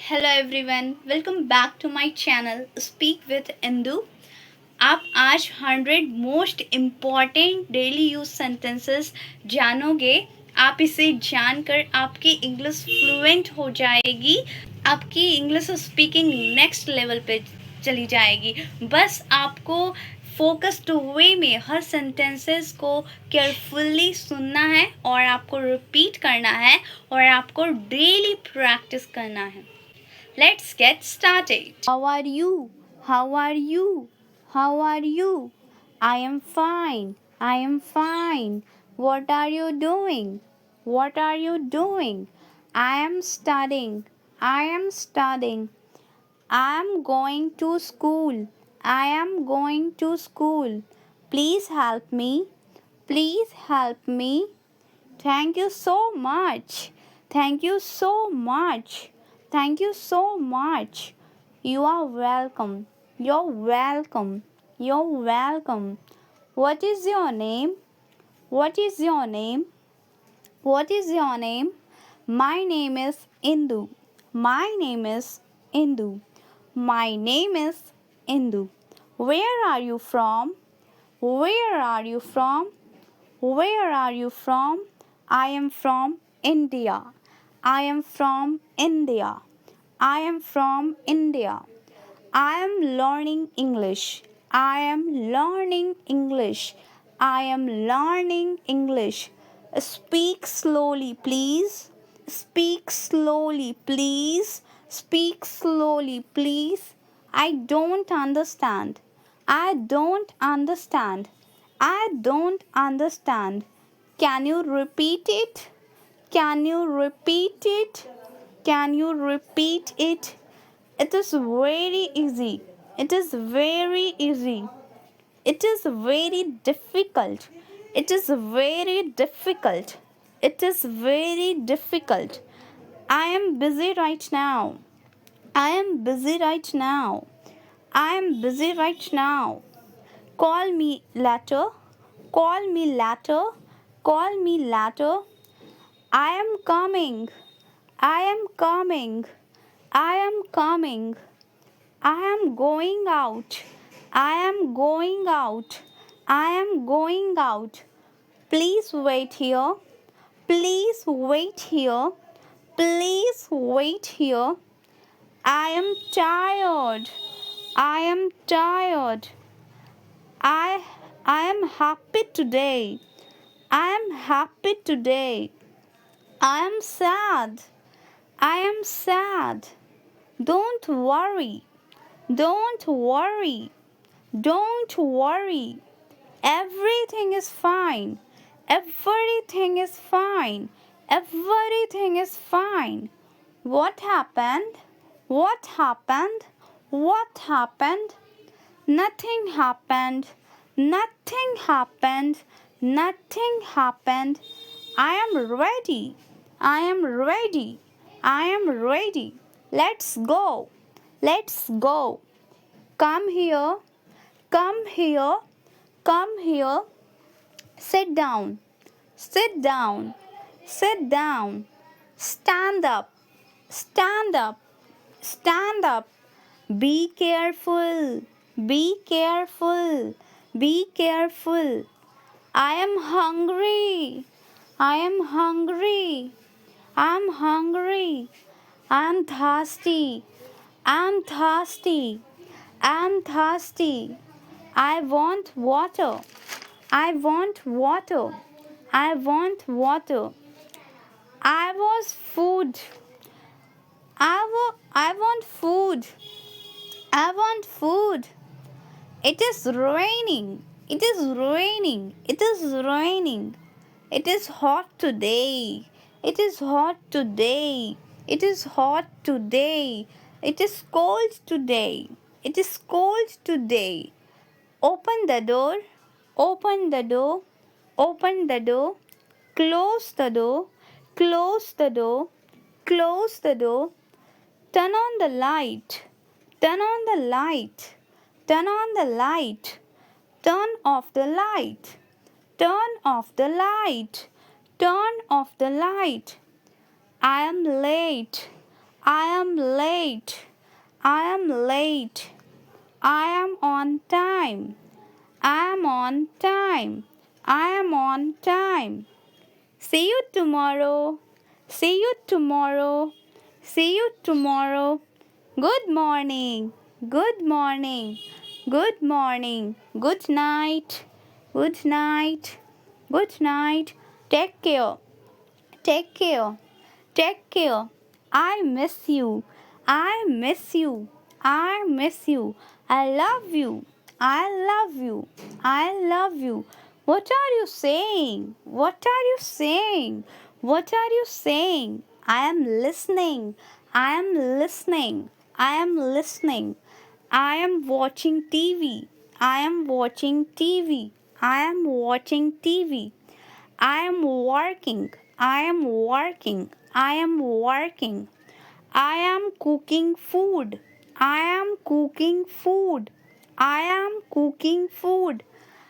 Hello everyone, welcome back to my channel speak with Indu. आप आज 100 most important daily use sentences जानोगे। आप इसे जानकर आपकी इंग्लिश फ्लुएंट हो जाएगी, आपकी इंग्लिश स्पीकिंग नेक्स्ट लेवल पे चली जाएगी। बस आपको फोकस्ड वे में हर सेंटेंसेस को केयरफुली सुनना है और आपको रिपीट करना है और आपको डेली प्रैक्टिस करना है। Let's get started. How are you? How are you? How are you? I am fine. I am fine. What are you doing? What are you doing? I am studying. I am studying. I am going to school. I am going to school. Please help me. Please help me. Thank you so much. Thank you so much. Thank you so much. You are welcome. You're welcome. You're welcome. What is your name? What is your name? What is your name? My name is Indu. My name is Indu. My name is Indu. Where are you from? Where are you from? Where are you from? I am from India. I am from India. I am from India. I am learning English. I am learning English. I am learning English. Speak slowly, please. Speak slowly, please. Speak slowly, please. I don't understand. I don't understand. I don't understand. Can you repeat it? Can you repeat it? Can you repeat it? It is very easy. It is very easy. It is very difficult. It is very difficult. It is very difficult. I am busy right now. I am busy right now. I am busy right now. Call me later. Call me later. Call me later. I am coming. I am coming. I am coming. I am going out. I am going out. I am going out. Please wait here. Please wait here. Please wait here. I am tired. I am tired. I I am happy today. I am happy today. I am sad. I am sad. Don't worry. Don't worry. Don't worry. Everything is fine. Everything is fine. Everything is fine. What happened? What happened? What happened? Nothing happened. Nothing happened. Nothing happened. I am ready. I am ready. I am ready. Let's go. Let's go. Come here. Come here. Come here. Sit down. Sit down. Sit down. Stand up. Stand up. Stand up. Be careful. Be careful. Be careful. I am hungry. I am hungry. I am hungry. I am thirsty. I am thirsty. I am thirsty. I want water. I want water. I want water. I was food. I want food. I want food. It is raining. It is raining. It is raining. It is hot today. It is hot today. It is hot today. It is cold today. It is cold today. Open the door. Open the door. Open the door. Close the door. Close the door. Close the door. Turn on the light. Turn on the light. Turn on the light. Turn off the light. Turn off the light. Turn off the light. I am late. I am late. I am late. I am on time. I am on time. I am on time. See you tomorrow. See you tomorrow. See you tomorrow. Good morning. Good morning. Good morning. Good night. Good night. Good night. Take care. Take care. Take care. I miss you. I miss you. I miss you. I love you. I love you. I love you. What are you saying? What are you saying? What are you saying? I am listening. I am listening. I am listening. I am watching TV. I am watching TV. I am watching TV. I am working. I am working. I am working. I am cooking food. I am cooking food. I am cooking food.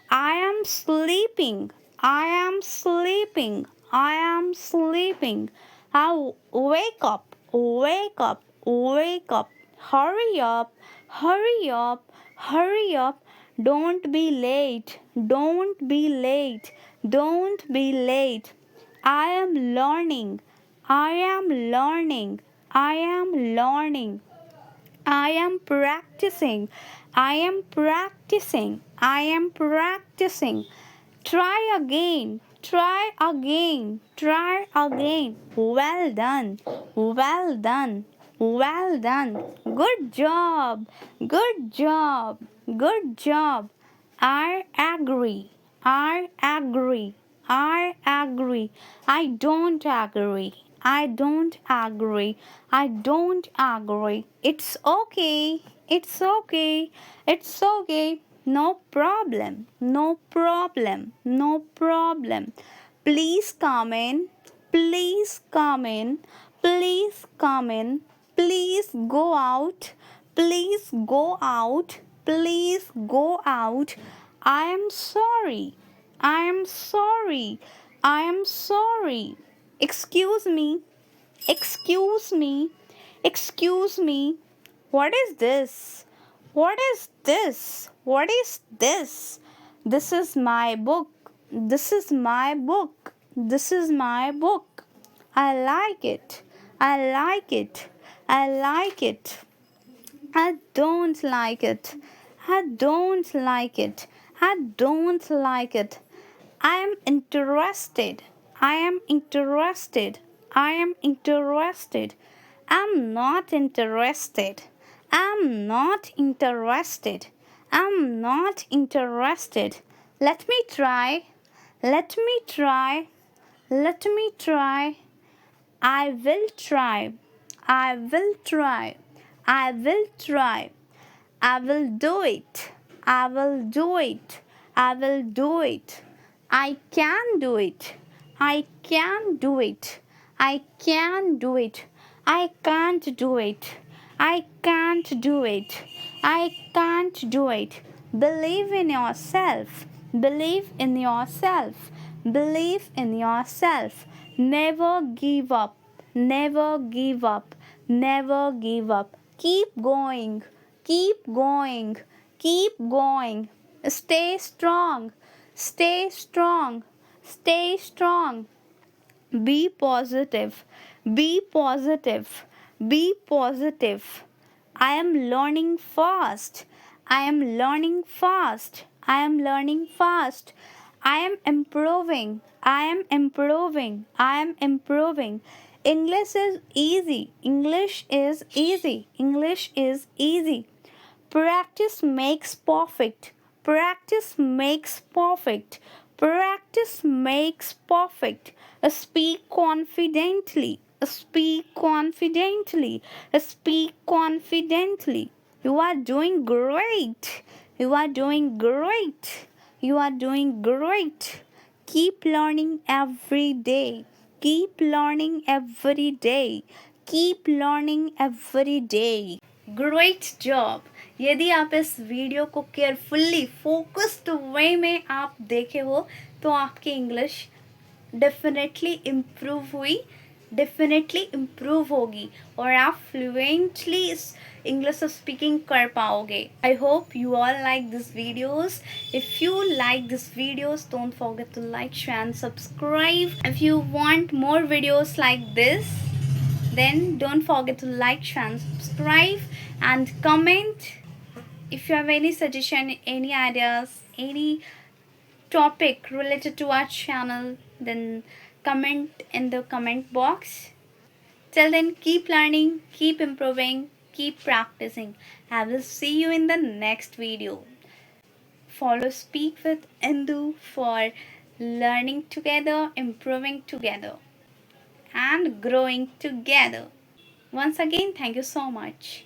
I am sleeping. I am sleeping. I am sleeping. I wake up. Wake up. Wake up. Hurry up. Hurry up. Hurry up. Don't be late. Don't be late. Don't be late. I am learning. I am learning. I am learning. I am practicing. I am practicing. I am practicing. Try again. Try again. Try again. Well done. Well done. Well done. Good job. Good job. Good job. I agree. I agree. I agree. I don't agree. I don't agree. I don't agree. It's okay. It's okay. It's okay. No problem. No problem. No problem. Please come in. Please come in. Please come in. Please go out. Please go out. Please go out. I am sorry. I am sorry. I am sorry. Excuse me. Excuse me. Excuse me. What is this? What is this? What is this? This is my book. This is my book. This is my book. I like it. I like it. I like it. I don't like it. I don't like it. I don't like it. I am interested. I am interested. I am interested. I'm not interested. I'm not interested. I'm not interested. Let me try. Let me try. Let me try. I will try. I will try. I will try. I will do it. I will do it. I will do it. I can do it. I can do it. I can do it. I can't do it. I can't do it. I can't do it. Believe in yourself. Believe in yourself. Believe in yourself. Never give up. Never give up. Never give up. Keep going. Keep going. Keep going. Stay strong. Stay strong. Stay strong. Be positive. Be positive. Be positive. I am learning fast. I am learning fast. I am learning fast. I am improving. I am improving. I am improving. English is easy. English is easy. English is easy. Practice makes perfect. Practice makes perfect. Practice makes perfect. Speak confidently. Speak confidently. Speak confidently. You are doing great. You are doing great. You are doing great. Keep learning every day. Keep learning every day. Keep learning every day. Great job. यदि आप इस video को carefully focused वे में आप देखे हो तो आपकी इंग्लिश डेफिनेटली इम्प्रूव हुई। डेफिनेटली इम्प्रूव होगी और आप फ्लुएंटली इंग्लिश स्पीकिंग कर पाओगे. I hope you all like this videos. If you like this videos, don't forget to like, share and subscribe. If you want more videos like this, then don't forget to like, share and subscribe and comment. If you have any suggestion, any ideas, any topic related to our channel, then comment in the comment box. Till then, keep learning, keep improving, keep practicing. I will see you in the next video. Follow Speak with Indu for learning together, improving together, and growing together. Once again, thank you so much.